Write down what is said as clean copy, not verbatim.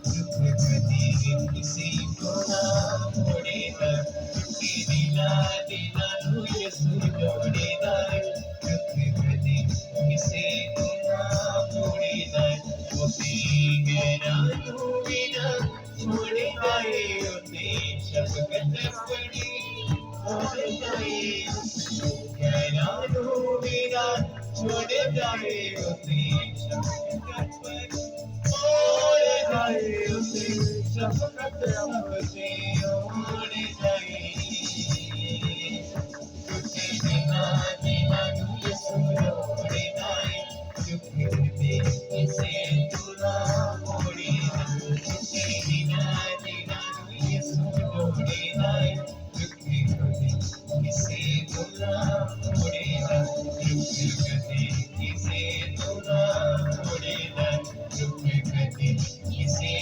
दुख कधी किसी को ना मोड़ेगा, टूटी दिला तू यसु जोड़ेगा। दुख कधी किसी को ना मोड़ेगा, वो गहरा तू बिना छोड़ेगा ये उसे शफकत पड़ी छोड़ेगा ये गहरा तू बिना छोड़ेगा ये उसे शफकत पड़ी ओढ़ जाए उसे शफकत से ओढ़ जाए। टूटे दिला तू यसु जोड़े जाए, दुख दे इसे तू ना मोड़ेगा। टूटे दिला तू यसु जोड़े जाए, दुख दे इसे तू ना मोड़ेगा। दुख दे इसे तू ना मोड़ेगा, दुख दे इसे